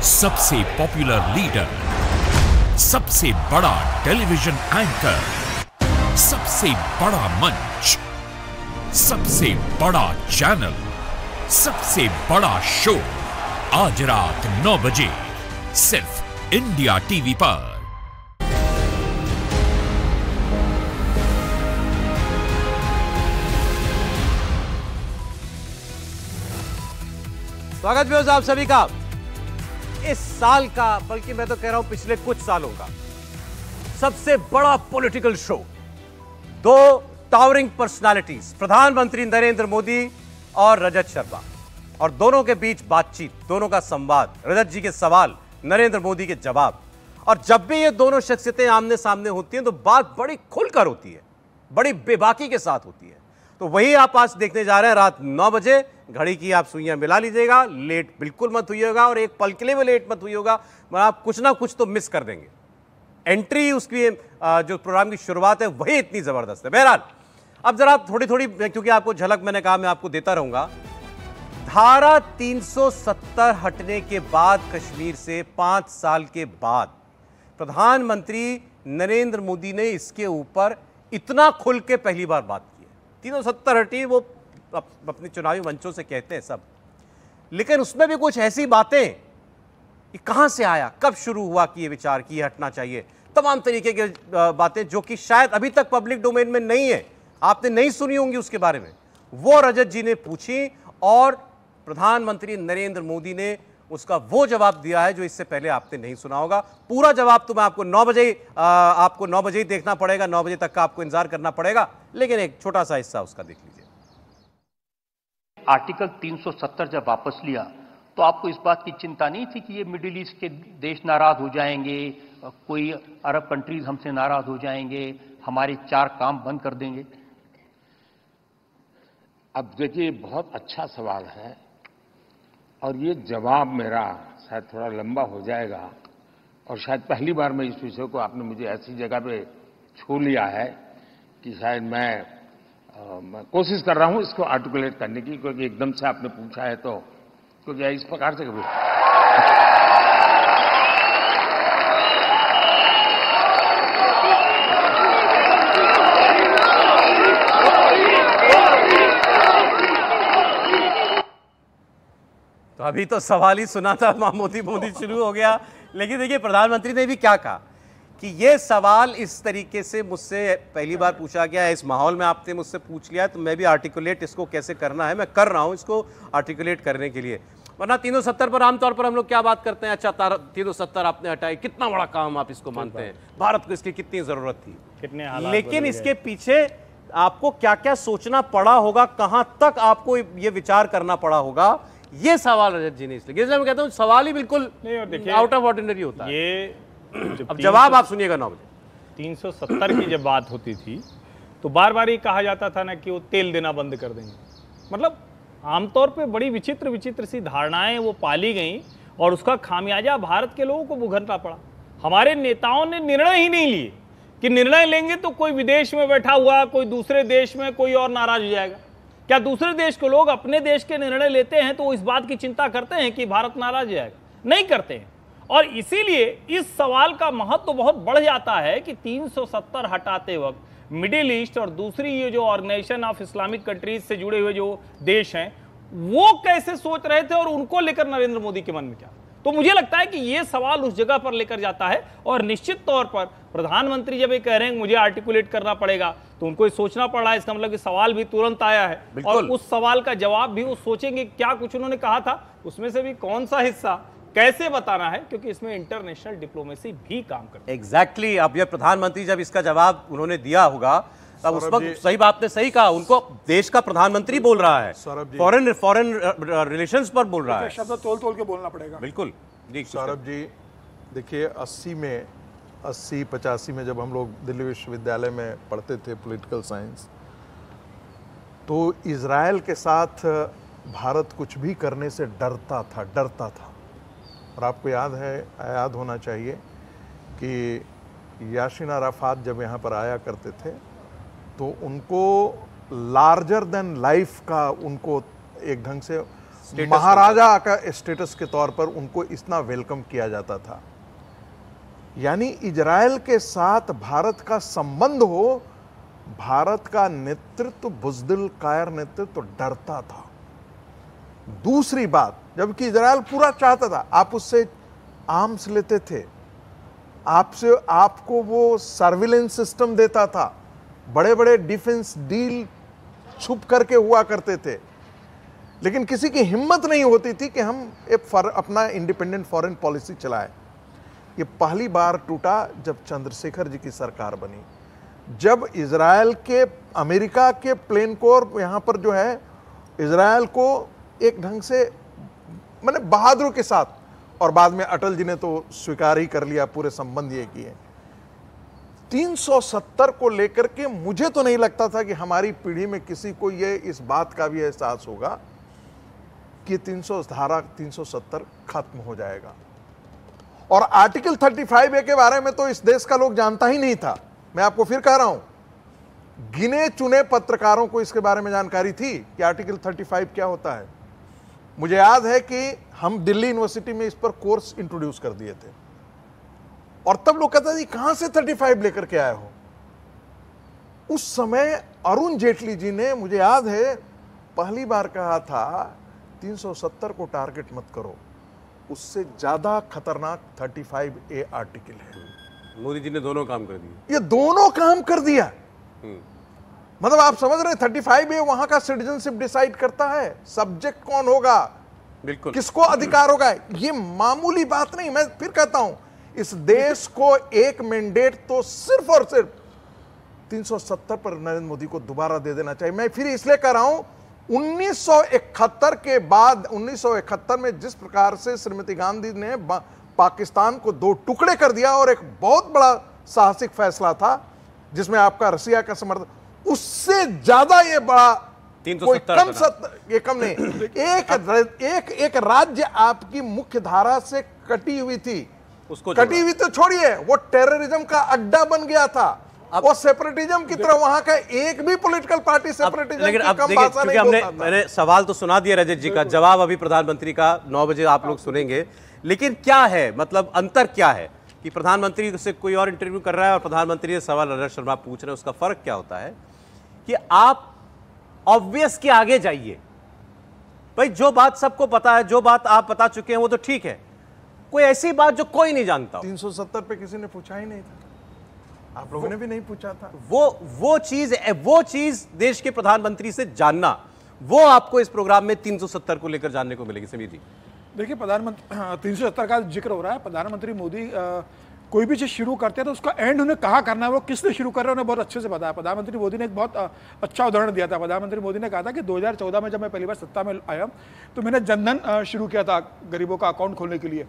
सबसे popular leader, सबसे बड़ा टेलीविजन एंकर, सबसे बड़ा मंच, सबसे बड़ा चैनल, सबसे बड़ा शो, आज रात 9 बजे सिर्फ इंडिया टीवी पर। स्वागत भी हो आप सभी का इस साल का, बल्कि मैं तो कह रहा हूं पिछले कुछ सालों का सबसे बड़ा पॉलिटिकल शो। दो टावरिंग पर्सनालिटीज, प्रधानमंत्री नरेंद्र मोदी और रजत शर्मा, और दोनों के बीच बातचीत, दोनों का संवाद, रजत जी के सवाल, नरेंद्र मोदी के जवाब। और जब भी ये दोनों शख्सियतें आमने सामने होती हैं तो बात बड़ी खुलकर होती है, बड़ी बेबाकी के साथ होती है। तो वही आप आज देखने जा रहे हैं रात 9 बजे। घड़ी की आप सुइयां मिला लीजिएगा, लेट बिल्कुल मत हुइएगा और एक पल के लिए भी लेट मत हुइएगा, वरना आप कुछ ना कुछ तो मिस कर देंगे। एंट्री उसकी जो प्रोग्राम की शुरुआत है वही इतनी जबरदस्त है। बहरहाल अब जरा थोड़ी थोड़ी, क्योंकि आपको झलक मैंने कहा मैं आपको देता रहूंगा। धारा 370 हटने के बाद, कश्मीर से 5 साल के बाद, प्रधानमंत्री नरेंद्र मोदी ने इसके ऊपर इतना खुल के पहली बार बात की है। 370 हटी, वो अपने चुनावी मंचों से कहते हैं सब, लेकिन उसमें भी कुछ ऐसी बातें, ये कहां से आया, कब शुरू हुआ कि ये विचार कि ये हटना चाहिए, तमाम तरीके की बातें जो कि शायद अभी तक पब्लिक डोमेन में नहीं है, आपने नहीं सुनी होंगी उसके बारे में, वो रजत जी ने पूछी और प्रधानमंत्री नरेंद्र मोदी ने उसका वो जवाब दिया है जो इससे पहले आपने नहीं सुना होगा। पूरा जवाब तो मैं आपको 9 बजे ही देखना पड़ेगा, 9 बजे तक का आपको इंतजार करना पड़ेगा, लेकिन एक छोटा सा हिस्सा उसका देख लीजिए। आर्टिकल 370 जब वापस लिया तो आपको इस बात की चिंता नहीं थी कि ये मिडिल ईस्ट के देश नाराज हो जाएंगे, कोई अरब कंट्रीज हमसे नाराज हो जाएंगे, हमारे 4 काम बंद कर देंगे? अब देखिए, बहुत अच्छा सवाल है और ये जवाब मेरा शायद थोड़ा लंबा हो जाएगा, और शायद पहली बार मैं इस विषय को, आपने मुझे ऐसी जगह पे छू लिया है कि शायद मैं कोशिश कर रहा हूं इसको आर्टिकुलेट करने की, क्योंकि एकदम से आपने पूछा है तो, क्योंकि इस प्रकार से कभी तो अभी तो सवाल ही सुना था, मोदी शुरू हो गया। लेकिन देखिए प्रधानमंत्री ने भी क्या कहा कि ये सवाल इस तरीके से मुझसे पहली बार पूछा गया है, इस माहौल में आपने मुझसे पूछ लिया, तो मैं भी आर्टिकुलेट इसको कैसे करना है, मैं कर रहा हूं इसको आर्टिकुलेट करने के लिए। वरना 370 पर आमतौर पर हम लोग क्या बात करते हैं, अच्छा 370 आपने हटाई, कितना बड़ा काम आप इसको मानते हैं, भारत को इसकी कितनी जरूरत थी, कितने, लेकिन इसके पीछे आपको क्या क्या सोचना पड़ा होगा, कहां तक आपको ये विचार करना पड़ा होगा, ये सवाल रजत जी ने इसलिए मैं कहता हूं सवाल ही बिल्कुल आउट ऑफ ऑर्डिनरी होता है। ये अब जवाब आप सुनिएगा 9 बजे। 370 की जब बात होती थी तो बार बार ये कहा जाता था ना कि वो तेल देना बंद कर देंगे। मतलब आमतौर पे बड़ी विचित्र विचित्र सी धारणाएं वो पाली गई और उसका खामियाजा भारत के लोगों को भुगतना पड़ा। हमारे नेताओं ने निर्णय ही नहीं लिए कि निर्णय लेंगे तो कोई विदेश में बैठा हुआ, कोई दूसरे देश में कोई और नाराज हो जाएगा। क्या दूसरे देश के लोग अपने देश के निर्णय लेते हैं तो वो इस बात की चिंता करते हैं कि भारत नाराज हो जाएगा? नहीं करते हैं। और इसीलिए इस सवाल का महत्व तो बहुत बढ़ जाता है कि 370 हटाते वक्त मिडिल ईस्ट और दूसरी ये जो ऑर्गेनाइजेशन ऑफ इस्लामिक कंट्रीज से जुड़े हुए जो देश हैं वो कैसे सोच रहे थे और उनको लेकर नरेंद्र मोदी के मन में क्या। तो मुझे लगता है कि ये सवाल उस जगह पर लेकर जाता है और निश्चित तौर पर प्रधानमंत्री जब ये कह रहे हैं मुझे आर्टिकुलेट करना पड़ेगा तो उनको ये सोचना पड़ रहा है। इसका मतलब कि सवाल भी तुरंत आया है और उस सवाल का जवाब भी वो सोचेंगे क्या कुछ उन्होंने कहा था, उसमें से भी कौन सा हिस्सा कैसे बताना है, क्योंकि इसमें इंटरनेशनल डिप्लोमेसी भी काम करती है। एग्जैक्टली। अब ये प्रधानमंत्री जब इसका जवाब उन्होंने दिया होगा तब उस वक्त सही बात ने सही कहा, उनको देश का प्रधानमंत्री बोल रहा है, फॉरेन रिलेशंस पर बोल रहा है, शब्द तोल के बोलना पड़ेगा। बिल्कुल। सौरभ जी देखिए 80-85 में जब हम लोग दिल्ली विश्वविद्यालय में पढ़ते थे पॉलिटिकल साइंस, तो इजराइल के साथ भारत कुछ भी करने से डरता था। और आपको याद होना चाहिए कि यासिर अराफात जब यहाँ पर आया करते थे तो उनको लार्जर देन लाइफ का उनको एक ढंग से महाराजा का स्टेटस के तौर पर उनको इतना वेलकम किया जाता था। यानी इजराइल के साथ भारत का संबंध हो, भारत का नेतृत्व, बुज़दिल कायर नेतृत्व डरता था। दूसरी बात, जबकि इजराइल पूरा चाहता था, आप उससे आर्म्स लेते थे, आपको वो सर्विलेंस सिस्टम देता था, बड़े बड़े डिफेंस डील छुप करके हुआ करते थे, लेकिन किसी की हिम्मत नहीं होती थी कि हम अपना इंडिपेंडेंट फॉरेन पॉलिसी चलाएं। ये पहली बार टूटा जब चंद्रशेखर जी की सरकार बनी, जब इजराइल के, अमेरिका के प्लेन कोर यहां पर जो है इजराइल को एक ढंग से मैंने बहादुर के साथ, और बाद में अटल जी ने तो स्वीकार ही कर लिया, पूरे संबंध ये किए। 370 को लेकर के मुझे तो नहीं लगता था कि हमारी पीढ़ी में किसी को ये इस बात का भी एहसास होगा कि 370 खत्म हो जाएगा। और आर्टिकल 35A के बारे में तो इस देश का लोग जानता ही नहीं था। मैं आपको फिर कह रहा हूं, गिने चुने पत्रकारों को इसके बारे में जानकारी थी कि आर्टिकल 35 क्या होता है। मुझे याद है कि हम दिल्ली यूनिवर्सिटी में इस पर कोर्स इंट्रोड्यूस कर दिए थे, और तब लोग कहते थे कहां से 35 लेकर के आए हो। उस समय अरुण जेटली जी ने, मुझे याद है, पहली बार कहा था 370 को टारगेट मत करो, उससे ज्यादा खतरनाक 35A आर्टिकल है। मोदी जी ने दोनों काम कर दिए। ये दोनों काम कर दिया। मतलब आप समझ रहे हैं, 35A वहां का सिटीजनशिप डिसाइड करता है, सब्जेक्ट कौन होगा, बिल्कुल किसको अधिकार होगा। ये मामूली बात नहीं। मैं फिर कहता हूं, इस देश को एक मैंडेट तो सिर्फ और सिर्फ 370 पर नरेंद्र मोदी को दोबारा दे देना चाहिए। मैं फिर इसलिए कह रहा हूं, 1971 के बाद, 1971 में जिस प्रकार से श्रीमती गांधी ने पाकिस्तान को दो टुकड़े कर दिया, और एक बहुत बड़ा साहसिक फैसला था जिसमें आपका रसिया का समर्थन, उससे ज्यादा ये बड़ा कोई कम नहीं। एक राज्य आपकी मुख्य धारा से कटी हुई थी, उसको कटी हुई तो छोड़िए, वो टेररिज्म का अड्डा बन गया था। वो सेपरेटिज्म की तरह वहां का एक भी पॉलिटिकल पार्टी सेपरेटिज्म लेकिन अब कम देखिए, भाषा क्योंकि नहीं बोलता था। मैंने सवाल तो सुना दिया रजत जी का, जवाब अभी प्रधानमंत्री का 9 बजे आप लोग सुनेंगे। लेकिन क्या है, मतलब अंतर क्या है कि प्रधानमंत्री से कोई और इंटरव्यू कर रहा है और प्रधानमंत्री से सवाल रजत शर्मा पूछ रहे हैं, उसका फर्क क्या होता है कि आप ऑब्वियस के आगे जाइए। भाई जो बात सबको पता है, जो बात आप बता चुके हैं वो तो ठीक है, कोई ऐसी बात जो कोई नहीं जानता। 370 पे किसी ने पूछा ही नहीं था, आप लोगों ने भी नहीं पूछा था। वो चीज देश के प्रधानमंत्री से जानना, वो आपको इस प्रोग्राम में 370 को लेकर जानने को मिलेगी। समीर जी, देखिए, प्रधानमंत्री 370 का जिक्र हो रहा है। प्रधानमंत्री मोदी कोई भी चीज़ शुरू करते हैं तो उसका एंड उन्हें कहाँ करना है, वो किसने शुरू कर रहा है, उन्हें बहुत अच्छे से पता है। प्रधानमंत्री मोदी ने एक बहुत अच्छा उदाहरण दिया था। प्रधानमंत्री मोदी ने कहा था कि 2014 में जब मैं पहली बार सत्ता में आया तो मैंने जनधन शुरू किया था गरीबों का अकाउंट खोलने के लिए।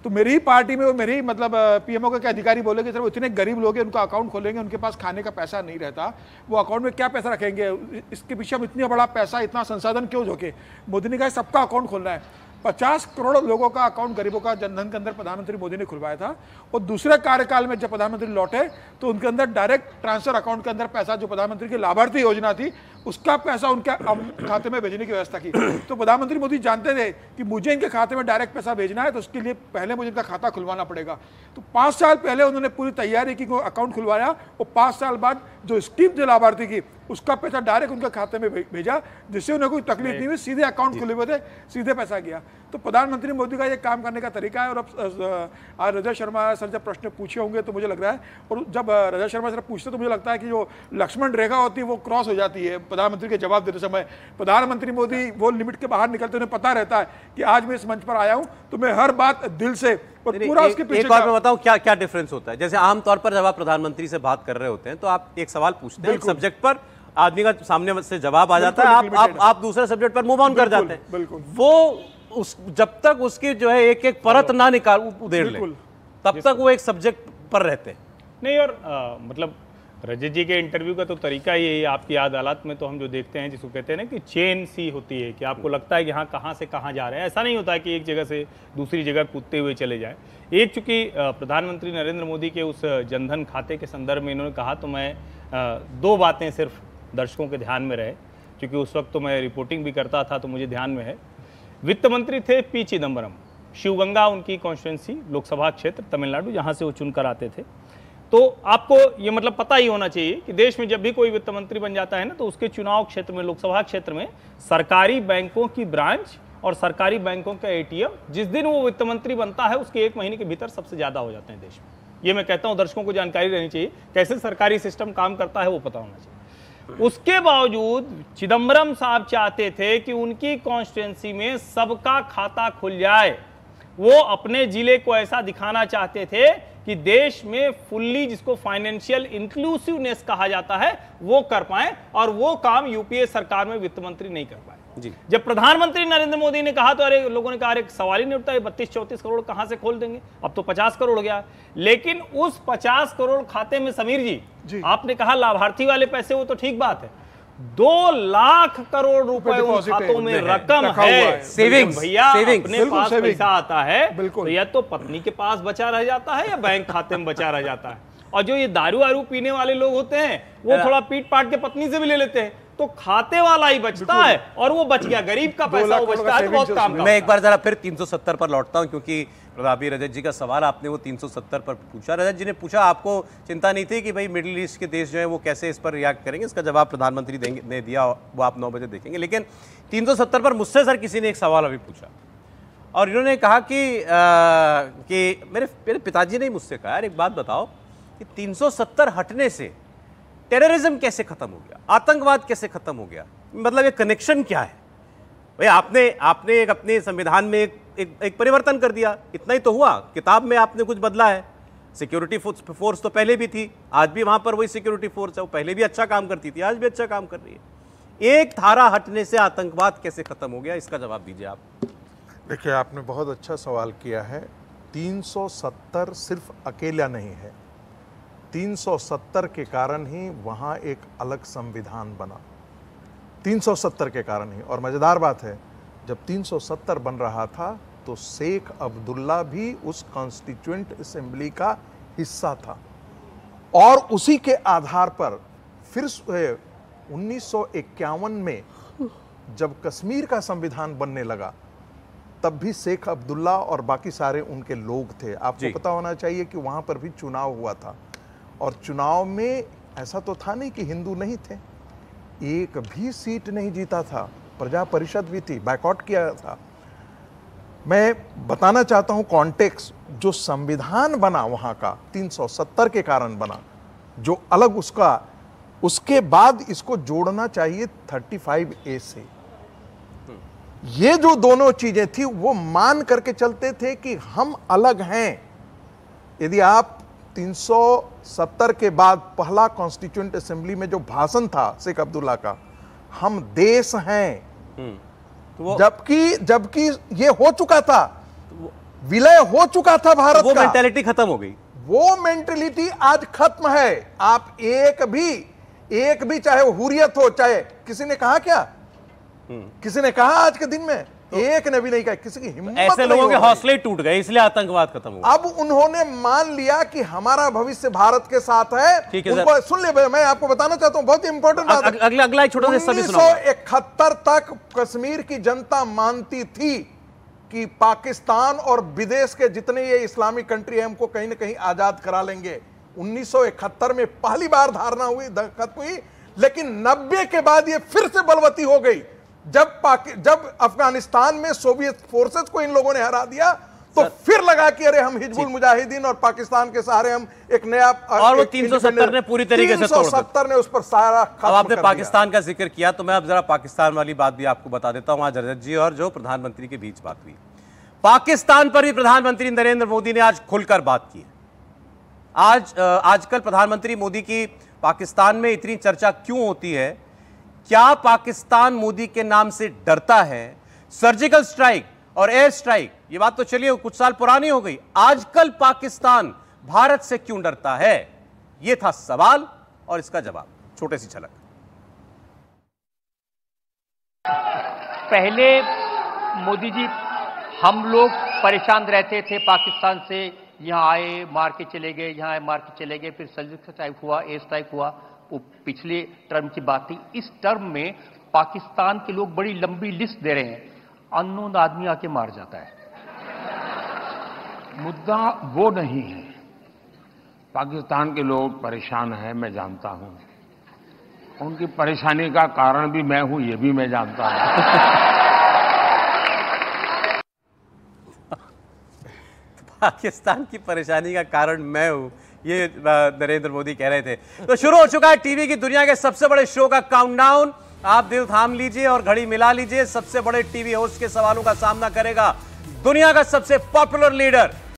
तो मेरी ही पार्टी में, वो मेरी मतलब पीएमओ के अधिकारी बोले कि सर वो इतने गरीब लोग हैं, उनका अकाउंट खोलेंगे, उनके पास खाने का पैसा नहीं रहता, वो अकाउंट में क्या पैसा रखेंगे, इसके पीछे हम इतना बड़ा पैसा, इतना संसाधन क्यों झोंके। मोदी ने कहा सबका अकाउंट खोलना है। 50 करोड़ लोगों का अकाउंट गरीबों का जनधन के अंदर प्रधानमंत्री मोदी ने खुलवाया था। और दूसरे कार्यकाल में जब प्रधानमंत्री लौटे तो उनके अंदर डायरेक्ट ट्रांसफर अकाउंट के अंदर पैसा, जो प्रधानमंत्री की लाभार्थी योजना थी, उसका पैसा उनके खाते में भेजने की व्यवस्था की। तो प्रधानमंत्री मोदी जानते थे कि मुझे इनके खाते में डायरेक्ट पैसा भेजना है, तो उसके लिए पहले मुझे इनका खाता खुलवाना पड़ेगा। तो 5 साल पहले उन्होंने पूरी तैयारी की, अकाउंट खुलवाया, और 5 साल बाद जो स्कीम थी लाभार्थी की, उसका पैसा डायरेक्ट उनके खाते में भेजा, जिससे उन्हें कोई तकलीफ नहीं हुई, सीधे अकाउंट खुले हुए थे, सीधे पैसा गया। तो प्रधानमंत्री मोदी का ये काम करने का तरीका है। और अब आज रजत शर्मा सर जब प्रश्न पूछे होंगे तो मुझे लग रहा है, और जब रजत शर्मा सर पूछते तो मुझे लगता है कि जो लक्ष्मण रेखा होती है वो क्रॉस हो जाती है प्रधानमंत्री के जवाब देते समय। प्रधानमंत्री मोदी वो लिमिट के बाहर निकलते, उन्हें पता रहता है कि आज मैं इस मंच पर आया हूं तो मैं हर बात दिल से और पूरा उसके पीछे। एक बार मैं बताऊं क्या क्या डिफरेंस होता है। जैसे आमतौर पर जब आप प्रधानमंत्री से बात कर रहे होते हैं तो आप एक सवाल पूछते हैं, सब्जेक्ट पर आदमी का सामने से जवाब आ जाता है, आप दूसरे सब्जेक्ट पर मूव ऑन कर जाते हैं। बिल्कुल, वो जब तक उसकी जो है एक एक परत ना उधेड़ ले, तब तक वो एक सब्जेक्ट पर रहते हैं। नहीं, और मतलब रजत जी के इंटरव्यू का तो तरीका यही है। आपकी अदालत में तो हम जो देखते हैं, जिसको कहते हैं ना कि चेन सी होती है, कि आपको लगता है कि हाँ कहाँ से कहाँ जा रहे हैं। ऐसा नहीं होता है कि एक जगह से दूसरी जगह कूदते हुए चले जाए। एक चूँकि प्रधानमंत्री नरेंद्र मोदी के उस जनधन खाते के संदर्भ में इन्होंने कहा, तो मैं 2 बातें सिर्फ दर्शकों के ध्यान में रहे, क्योंकि उस वक्त तो मैं रिपोर्टिंग भी करता था तो मुझे ध्यान में है। वित्त मंत्री थे पी चिदम्बरम, शिवगंगा उनकी कॉन्स्टिट्यूंसी, लोकसभा क्षेत्र तमिलनाडु, जहां से वो चुनकर आते थे। तो आपको ये मतलब पता ही होना चाहिए कि देश में जब भी कोई वित्त मंत्री बन जाता है ना, तो उसके चुनाव क्षेत्र में, लोकसभा क्षेत्र में सरकारी बैंकों की ब्रांच और सरकारी बैंकों का एटीएम जिस दिन वो वित्त मंत्री बनता है उसके 1 महीने के भीतर सबसे ज्यादा हो जाते हैं देश में। ये मैं कहता हूं दर्शकों को जानकारी रहनी चाहिए, कैसे सरकारी सिस्टम काम करता है वो पता होना चाहिए। उसके बावजूद चिदम्बरम साहब चाहते थे कि उनकी कॉन्स्टिट्यूंसी में सबका खाता खुल जाए। वो अपने जिले को ऐसा दिखाना चाहते थे कि देश में फुल्ली, जिसको फाइनेंशियल इंक्लूसिवनेस कहा जाता है, वो कर पाए, और वो काम यूपीए सरकार में वित्त मंत्री नहीं कर पाए। जी। जब प्रधानमंत्री नरेंद्र मोदी ने कहा तो अरे लोगों ने कहा अरे सवाल ही नहीं उठता है, 32-34 करोड़ कहां से खोल देंगे, अब तो 50 करोड़ हो गया। लेकिन उस 50 करोड़ खाते में समीर जी आपने कहा लाभार्थी वाले पैसे, वो तो ठीक बात है, 2 लाख करोड़ रुपए उन खातों में रकम है, सेविंग्स भैया, अपने पास पैसा आता है तो या तो पत्नी के पास बचा रह जाता है या बैंक खाते में बचा रह जाता है। और जो ये दारू वारू पीने वाले लोग होते हैं वो थोड़ा पीट पाट के पत्नी से भी ले लेते हैं, तो खाते वाला ही बचता है, और वो बच गया, गरीब का पैसा वो बचता है, तो बहुत काम का। मैं एक बार जरा फिर 370 पर लौटता हूं, क्योंकि अभी रजत जी का सवाल आपने वो 370 पर पूछा। रजत जी ने पूछा आपको चिंता नहीं थी कि भाई मिडिल ईस्ट के देश जो है वो कैसे इस पर रिएक्ट करेंगे, इसका जवाब प्रधानमंत्री ने दिया, वो आप 9 बजे देखेंगे। लेकिन 370 पर मुझसे सर किसी ने एक सवाल अभी पूछा, और इन्होंने कहा कि मेरे पिताजी ने मुझसे कहा, यार एक बात बताओ कि 370 हटने से टेररिज्म कैसे खत्म हो गया, आतंकवाद कैसे खत्म हो गया, मतलब ये कनेक्शन क्या है? भाई आपने एक अपने संविधान में एक परिवर्तन कर दिया, इतना ही तो हुआ, किताब में आपने कुछ बदला है। सिक्योरिटी फोर्स तो पहले भी थी, आज भी वहां पर वही सिक्योरिटी फोर्स है, वो पहले भी अच्छा काम करती थी, आज भी अच्छा काम कर रही है। एक धारा हटने से आतंकवाद कैसे खत्म हो गया, इसका जवाब दीजिए आप। देखिए, आपने बहुत अच्छा सवाल किया है। 370 सिर्फ अकेला नहीं है, 370 के कारण ही वहां एक अलग संविधान बना, 370 के कारण ही। और मजेदार बात है, जब 370 बन रहा था तो शेख अब्दुल्ला भी उस कॉन्स्टिट्यूएंट असेंबली का हिस्सा था, और उसी के आधार पर फिर 1951 में जब कश्मीर का संविधान बनने लगा, तब भी शेख अब्दुल्ला और बाकी सारे उनके लोग थे। आपको पता होना चाहिए कि वहां पर भी चुनाव हुआ था, और चुनाव में ऐसा तो था नहीं कि हिंदू नहीं थे, एक भी सीट नहीं जीता था, प्रजा परिषद भी थी, बायकॉट किया था। मैं बताना चाहता हूं कॉन्टेक्स्ट, जो संविधान बना वहां का 370 के कारण बना, जो अलग उसका, उसके बाद इसको जोड़ना चाहिए 35A से। ये जो दोनों चीजें थी वो मान करके चलते थे कि हम अलग हैं। यदि आप 370 के बाद पहला कॉन्स्टिट्यूएंट असेंबली में जो भाषण था शेख अब्दुल्ला का, हम देश हैं, तो जबकि ये हो चुका था, विलय हो चुका था भारत का, वो मेंटालिटी खत्म हो गई, वो मेंटालिटी आज खत्म है। आप एक भी चाहे वो हुर्रियत हो, चाहे किसी ने कहा क्या, किसी ने कहा आज के दिन में, एक ने भी नहीं कहा, किसी की हिम्मत, ऐसे लोगों के हौसले टूट गए, इसलिए आतंकवाद खत्म हो गया। अब उन्होंने मान लिया कि हमारा भविष्य भारत के साथ है। ठीक है उनको सुन ले, मैं आपको बताना चाहता हूं, बहुत इंपॉर्टेंट बात है। अगला एक छोटा सा सभी सुनाओ। 1971 तक कश्मीर की जनता मानती थी कि पाकिस्तान और विदेश के जितने ये इस्लामिक कंट्री है हमको कहीं ना कहीं आजाद करा लेंगे। 1971 में पहली बार धारणा हुई, खत्म हुई, लेकिन 90 के बाद ये फिर से बलवती हो गई। जब अफगानिस्तान में सोवियत फोर्सेस को इन लोगों ने हरा दिया, तो फिर लगा कि अरे हम हिजबुल मुजाहिदीन और पाकिस्तान के सहारे हम एक नया, और वो 370 ने पूरी तरीके से 370 ने उस पर सारा खत्म। अब आपने पाकिस्तान का जिक्र किया तो मैं अब जरा पाकिस्तान वाली बात भी आपको बता देता हूं। आज रजत जी और जो प्रधानमंत्री के बीच बात हुई, पाकिस्तान पर भी प्रधानमंत्री नरेंद्र मोदी ने आज खुलकर बात की। आजकल प्रधानमंत्री मोदी की पाकिस्तान में इतनी चर्चा क्यों होती है? क्या पाकिस्तान मोदी के नाम से डरता है? सर्जिकल स्ट्राइक और एयर स्ट्राइक, ये बात तो चलिए कुछ साल पुरानी हो गई, आजकल पाकिस्तान भारत से क्यों डरता है? यह था सवाल और इसका जवाब, छोटे सी झलक। पहले मोदी जी, हम लोग परेशान रहते थे पाकिस्तान से, यहां आए मार के चले गए, यहां आए मार के चले गए, फिर सर्जिकल स्ट्राइक हुआ, एयर स्ट्राइक हुआ, वो पिछले टर्म की बात थी। इस टर्म में पाकिस्तान के लोग बड़ी लंबी लिस्ट दे रहे हैं। अननोन आदमी आके मार जाता है। मुद्दा वो नहीं है। पाकिस्तान के लोग परेशान हैं, मैं जानता हूं। उनकी परेशानी का कारण भी मैं हूं, ये भी मैं जानता हूं। पाकिस्तान की परेशानी का कारण मैं हूं, ये नरेंद्र मोदी कह रहे थे। तो शुरू हो चुका है टीवी की दुनिया के सबसे बड़े शो का काउंटडाउन। आप दिल थाम लीजिए और घड़ी मिला लीजिए। सबसे बड़े टीवी होस्ट के सवालों का सामना करेगा दुनिया का सबसे पॉपुलर लीडर